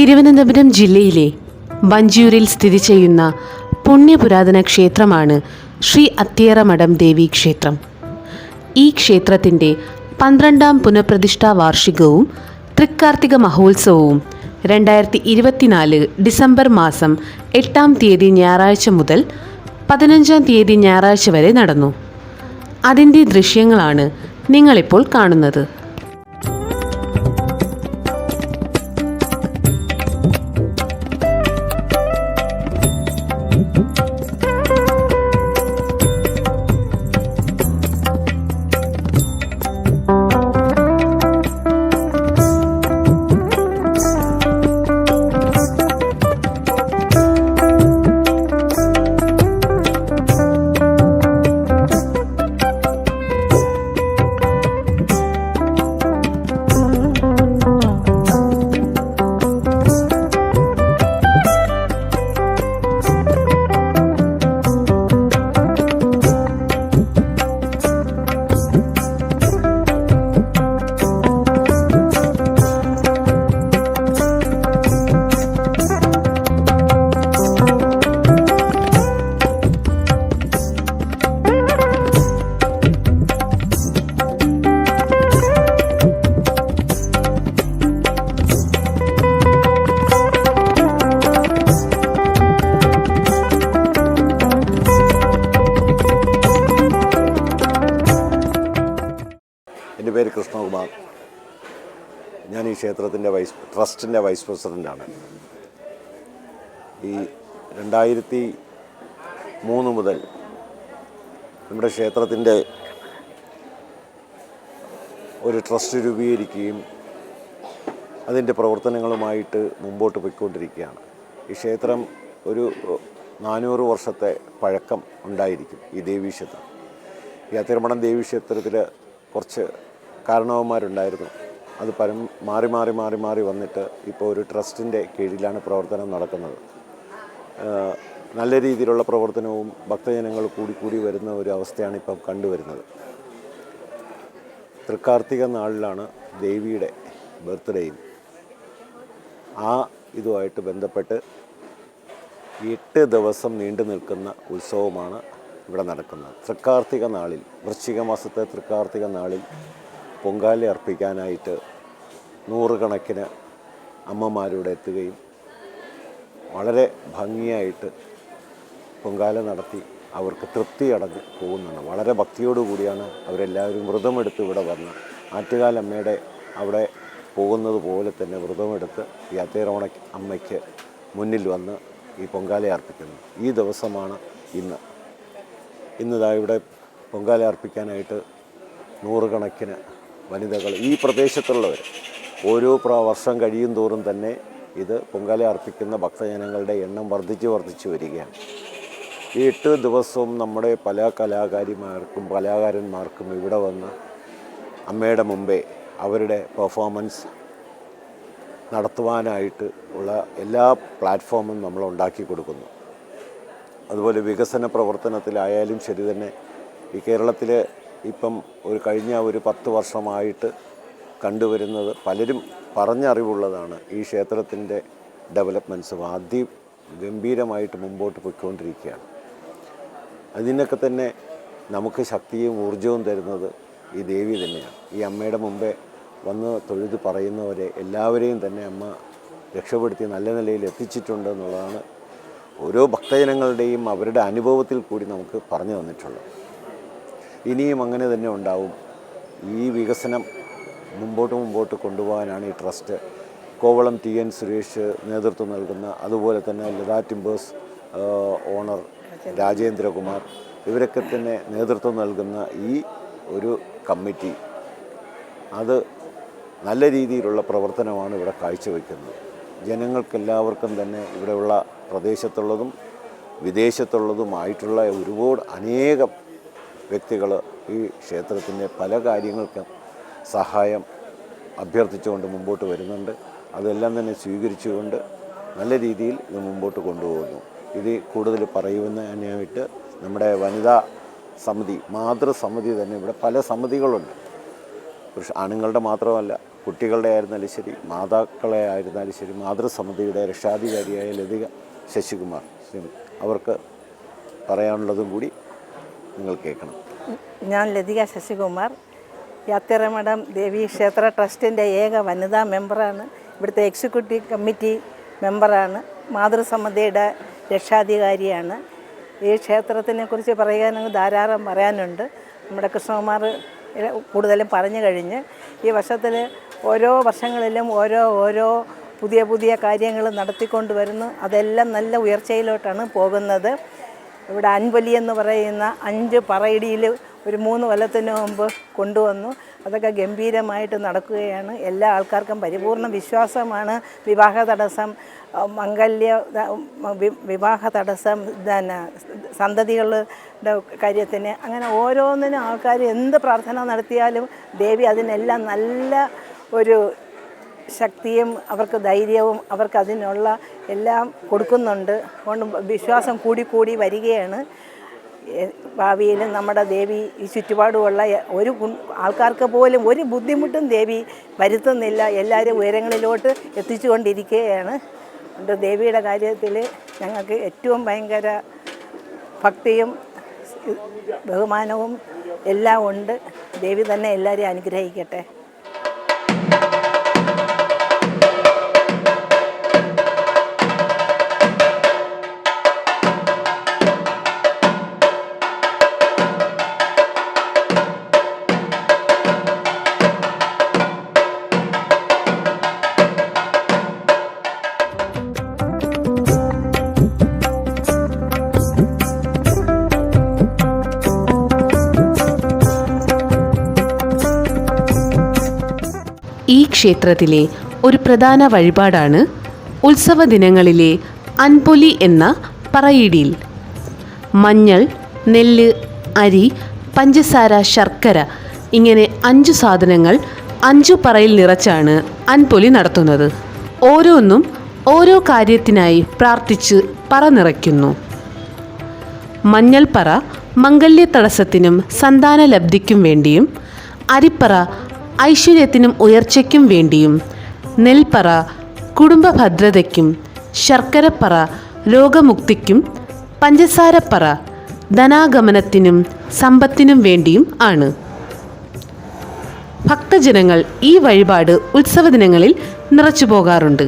തിരുവനന്തപുരം ജില്ലയിലെ വഞ്ചിയൂരിൽ സ്ഥിതി ചെയ്യുന്ന പുണ്യപുരാതന ക്ഷേത്രമാണ് ശ്രീ അത്തിയറമഠം ദേവി ക്ഷേത്രം. ഈ ക്ഷേത്രത്തിൻ്റെ 12ാം പുനഃപ്രതിഷ്ഠാ വാർഷികവും തൃക്കാർത്തിക മഹോത്സവവും 2024 ഡിസംബർ മാസം 8-ാം തീയതി ഞായറാഴ്ച മുതൽ 15-ാം തീയതി ഞായറാഴ്ച വരെ നടന്നു. അതിൻ്റെ ദൃശ്യങ്ങളാണ് നിങ്ങളിപ്പോൾ കാണുന്നത്. എൻ്റെ പേര് കൃഷ്ണകുമാർ. ഞാൻ ഈ ക്ഷേത്രത്തിൻ്റെ ട്രസ്റ്റിൻ്റെ വൈസ് പ്രസിഡൻ്റാണ്. ഈ 2003 മുതൽ നമ്മുടെ ക്ഷേത്രത്തിൻ്റെ ഒരു ട്രസ്റ്റ് രൂപീകരിക്കുകയും അതിൻ്റെ പ്രവർത്തനങ്ങളുമായിട്ട് മുമ്പോട്ട് പോയിക്കൊണ്ടിരിക്കുകയാണ്. ഈ ക്ഷേത്രം ഒരു 400 വർഷത്തെ പഴക്കം ഉണ്ടായിരിക്കും. ഈ ദേവീക്ഷേത്രം, ഈ അത്തിയറമഠം ദേവീക്ഷേത്രത്തിൽ കുറച്ച് കാരണവന്മാരുണ്ടായിരുന്നു. അത് മാറി വന്നിട്ട് ഇപ്പോൾ ഒരു ട്രസ്റ്റിൻ്റെ കീഴിലാണ് പ്രവർത്തനം നടക്കുന്നത്. നല്ല രീതിയിലുള്ള പ്രവർത്തനവും ഭക്തജനങ്ങൾ കൂടി വരുന്ന ഒരു അവസ്ഥയാണ് ഇപ്പം കണ്ടുവരുന്നത്. തൃക്കാർത്തിക നാളിലാണ് ദേവിയുടെ ബർത്ത്ഡേയും. ആ ഇതുമായിട്ട് ബന്ധപ്പെട്ട് 8 ദിവസം നീണ്ടു നിൽക്കുന്ന ഉത്സവമാണ് ഇവിടെ നടക്കുന്നത്. തൃക്കാർത്തിക നാളിൽ, വൃശ്ചിക മാസത്തെ തൃക്കാർത്തിക നാളിൽ പൊങ്കാല അർപ്പിക്കാനായിട്ട് 100 കണക്കിന് അമ്മമാരിവിടെ എത്തുകയും വളരെ ഭംഗിയായിട്ട് പൊങ്കാല നടത്തി അവർക്ക് തൃപ്തി അടഞ്ഞ് പോകുന്നതാണ്. വളരെ ഭക്തിയോടുകൂടിയാണ് അവരെല്ലാവരും വ്രതമെടുത്ത് ഇവിടെ വന്ന് ആറ്റുകാലമ്മയുടെ അവിടെ പോകുന്നത് പോലെ തന്നെ വ്രതമെടുത്ത് ഈ അത്തിയറമഠ അമ്മയ്ക്ക് മുന്നിൽ വന്ന് ഈ പൊങ്കാല അർപ്പിക്കുന്നു. ഈ ദിവസമാണ് ഇന്നിതാ ഇവിടെ പൊങ്കാല അർപ്പിക്കാനായിട്ട് 100 കണക്കിന് വനിതകൾ, ഈ പ്രദേശത്തുള്ളവർ ഓരോ വർഷം കഴിയും തോറും തന്നെ ഇത് പൊങ്കാല അർപ്പിക്കുന്ന ഭക്തജനങ്ങളുടെ എണ്ണം വർദ്ധിച്ചു വരികയാണ്. ഈ 8 ദിവസവും നമ്മുടെ പല കലാകാരന്മാർക്കും ഇവിടെ വന്ന് അമ്മയുടെ മുമ്പേ അവരുടെ പെർഫോമൻസ് നടത്തുവാനായിട്ട് ഉള്ള എല്ലാ പ്ലാറ്റ്ഫോമും നമ്മൾ ഉണ്ടാക്കി കൊടുക്കുന്നു. അതുപോലെ വികസന പ്രവർത്തനത്തിലായാലും ശരി തന്നെ ഈ കേരളത്തിൽ ഇപ്പം കഴിഞ്ഞ 10 വർഷമായിട്ട് കണ്ടുവരുന്നത് പലരും പറഞ്ഞറിവുള്ളതാണ്. ഈ ക്ഷേത്രത്തിൻ്റെ ഡെവലപ്മെൻറ്റ്സും അതിഗംഭീരമായിട്ട് മുമ്പോട്ട് പോയിക്കൊണ്ടിരിക്കുകയാണ്. അതിനൊക്കെ തന്നെ നമുക്ക് ശക്തിയും ഊർജവും തരുന്നത് ഈ ദേവി തന്നെയാണ്. ഈ അമ്മയുടെ മുമ്പേ വന്ന് തൊഴുത് പറയുന്നവരെ എല്ലാവരെയും തന്നെ അമ്മ രക്ഷപ്പെടുത്തി നല്ല നിലയിൽ എത്തിച്ചിട്ടുണ്ട് എന്നുള്ളതാണ് ഓരോ ഭക്തജനങ്ങളുടെയും അവരുടെ അനുഭവത്തിൽ കൂടി നമുക്ക് പറഞ്ഞു തന്നിട്ടുള്ളത്. ഇനിയും അങ്ങനെ തന്നെ ഉണ്ടാവും. ഈ വികസനം മുമ്പോട്ട് കൊണ്ടുപോകാനാണ് ഈ ട്രസ്റ്റ്. കോവളം TN സുരേഷ് നേതൃത്വം നൽകുന്ന, അതുപോലെ തന്നെ ലതാ ടിമ്പേഴ്സ് ഓണർ രാജേന്ദ്രകുമാർ, ഇവരൊക്കെ തന്നെ നേതൃത്വം നൽകുന്ന ഈ ഒരു കമ്മിറ്റി അത് നല്ല രീതിയിലുള്ള പ്രവർത്തനമാണ് ഇവിടെ കാഴ്ചവെക്കുന്നത്. ജനങ്ങൾക്കെല്ലാവർക്കും തന്നെ ഇവിടെയുള്ള പ്രദേശത്തുള്ളതും വിദേശത്തുള്ളതുമായിട്ടുള്ള അനേകം വ്യക്തികൾ ഈ ക്ഷേത്രത്തിൻ്റെ പല കാര്യങ്ങൾക്കും സഹായം അഭ്യർത്ഥിച്ചുകൊണ്ട് മുമ്പോട്ട് വരുന്നുണ്ട്. അതെല്ലാം തന്നെ സ്വീകരിച്ചുകൊണ്ട് നല്ല രീതിയിൽ ഇത് മുമ്പോട്ട് കൊണ്ടുപോകുന്നു. ഇത് കൂടുതൽ പറയുന്നതിനായിട്ട് നമ്മുടെ വനിതാ സമിതി, മാതൃസമിതി തന്നെ, ഇവിടെ പല സമിതികളുണ്ട്. ആണുങ്ങളുടെ മാത്രമല്ല കുട്ടികളുടെ ആയിരുന്നാലും ശരി, മാതാക്കളെ ആയിരുന്നാലും ശരി, മാതൃസമിതിയുടെ രക്ഷാധികാരിയായ ലതിക ശശികുമാർ അവർക്ക് പറയാനുള്ളതും കൂടി നിങ്ങൾ കേൾക്കണം. ഞാൻ ലതിക ശശികുമാർ, അത്തിയറ മഠം ദേവി ക്ഷേത്ര ട്രസ്റ്റിൻ്റെ ഏക വനിതാ മെമ്പറാണ്. ഇവിടുത്തെ എക്സിക്യൂട്ടീവ് കമ്മിറ്റി മെമ്പറാണ്. മാതൃസമിതിയുടെ രക്ഷാധികാരിയാണ്. ഈ ക്ഷേത്രത്തിനെ കുറിച്ച് പറയാനെങ്കിൽ ധാരാളം പറയാനുണ്ട്. നമ്മുടെ കൃഷ്ണകുമാർ കൂടുതലും പറഞ്ഞു കഴിഞ്ഞ് ഈ വർഷത്തിൽ ഓരോ വർഷങ്ങളിലും ഓരോ പുതിയ കാര്യങ്ങൾ നടത്തിക്കൊണ്ട് വരുന്നു. അതെല്ലാം നല്ല ഉയർച്ചയിലോട്ടാണ് പോകുന്നത്. ഇവിടെ അൻപൊലി എന്ന് പറയുന്ന 5 പറയിടിയിൽ ഒരു 3 കൊല്ലത്തിന് മുമ്പ് കൊണ്ടുവന്നു. അതൊക്കെ ഗംഭീരമായിട്ട് നടക്കുകയാണ്. എല്ലാ ആൾക്കാർക്കും പരിപൂർണ്ണ വിശ്വാസമാണ്. വിവാഹ തടസ്സം, വിവാഹ തടസ്സം, സന്തതികളുടെ കാര്യത്തിന്, അങ്ങനെ ഓരോന്നിനും ആൾക്കാർ എന്ത് പ്രാർത്ഥന നടത്തിയാലും ദേവി അതിനെല്ലാം നല്ല ഒരു ശക്തിയും അവർക്ക് ധൈര്യവും അവർക്ക് അതിനുള്ള എല്ലാം കൊടുക്കുന്നുണ്ട്. അതുകൊണ്ട് വിശ്വാസം കൂടി വരികയാണ്. ഭാവിയിൽ നമ്മുടെ ദേവി ഈ ചുറ്റുപാടുമുള്ള ഒരു ആൾക്കാർക്ക് പോലും ഒരു ബുദ്ധിമുട്ടും ദേവി വരുത്തുന്നില്ല. എല്ലാവരും ഉയരങ്ങളിലോട്ട് എത്തിച്ചുകൊണ്ടിരിക്കുകയാണ്. അതുകൊണ്ട് ദേവിയുടെ കാര്യത്തിൽ ഞങ്ങൾക്ക് ഏറ്റവും ഭയങ്കര ഭക്തിയും ബഹുമാനവും എല്ലാം ഉണ്ട്. ദേവി തന്നെ എല്ലാവരെയും അനുഗ്രഹിക്കട്ടെ. ഈ ക്ഷേത്രത്തിലെ ഒരു പ്രധാന വഴിപാടാണ് ഉത്സവ ദിനങ്ങളിലെ അൻപൊലി എന്ന പറയിടിയിൽ. മഞ്ഞൾ, നെല്ല്, അരി, പഞ്ചസാര, ശർക്കര ഇങ്ങനെ 5 സാധനങ്ങൾ 5 പറയിൽ നിറച്ചാണ് അൻപൊലി നടത്തുന്നത്. ഓരോന്നും ഓരോ കാര്യത്തിനായി പ്രാർത്ഥിച്ച് പറ നിറയ്ക്കുന്നു. മഞ്ഞൾപ്പറ മംഗല്യ തടസ്സത്തിനും സന്താന ലബ്ധിക്കും വേണ്ടിയും, അരിപ്പറ ഐശ്വര്യത്തിനും ഉയർച്ചയ്ക്കും വേണ്ടിയും, നെൽപ്പറ കുടുംബ ഭദ്രതയ്ക്കും, ശർക്കരപ്പറ രോഗമുക്തിക്കും, പഞ്ചസാരപ്പറ ധനാഗമനത്തിനും സമ്പത്തിനും വേണ്ടിയും ആണ്. ഭക്തജനങ്ങൾ ഈ വഴിപാട് ഉത്സവ ദിനങ്ങളിൽ നിറച്ചു പോകാറുണ്ട്.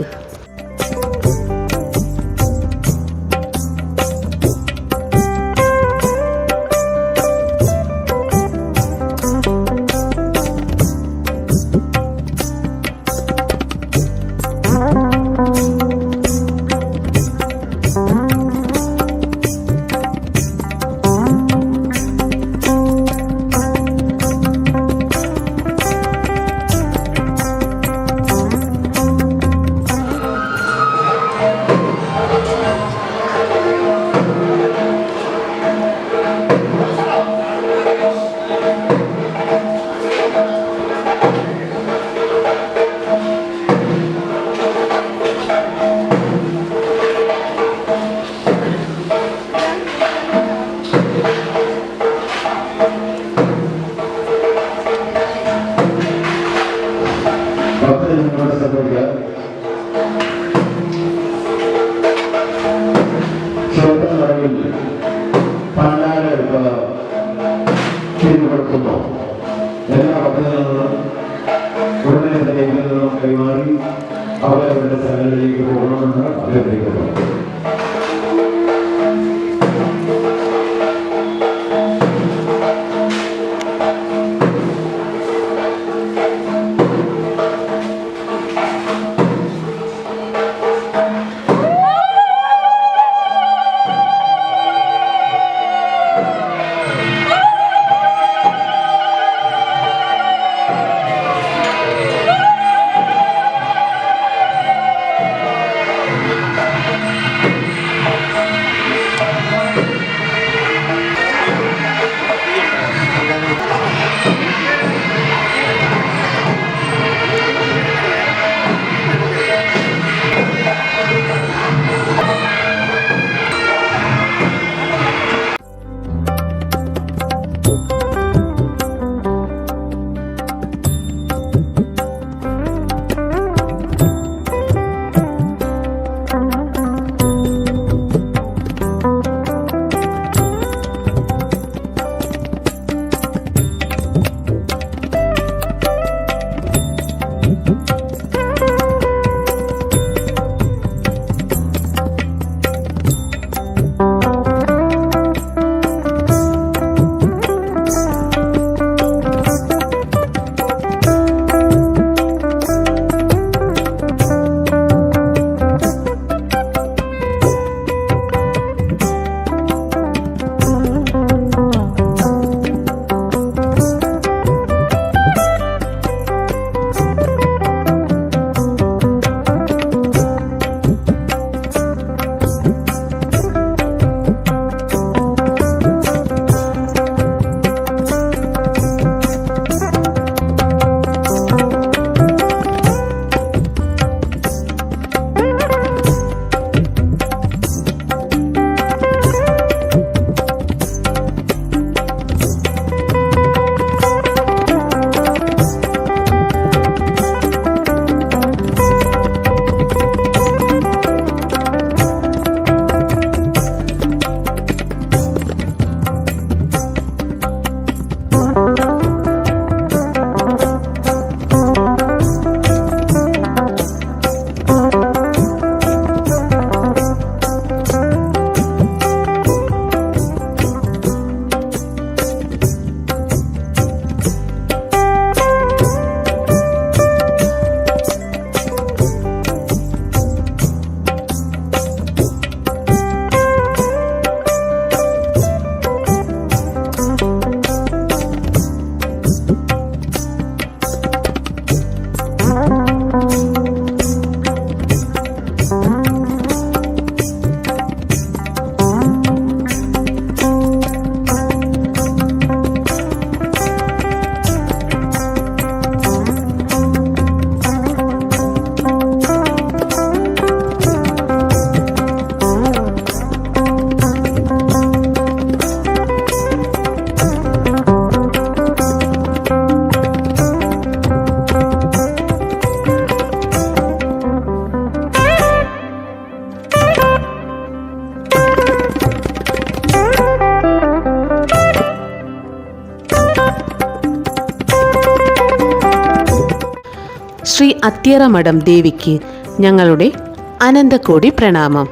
എല്ലാ പദ്ധതികളും ഉടനെ തന്നെ കൈമാറി അവരവരുടെ സ്ഥലങ്ങളിലേക്ക് പോകണമെന്ന് അഭ്യർത്ഥിക്കുന്നു. ശ്രീ അത്തിയറ മഠം ദേവിക്ക് ഞങ്ങളുടെ അനന്തകോടി പ്രണാമം.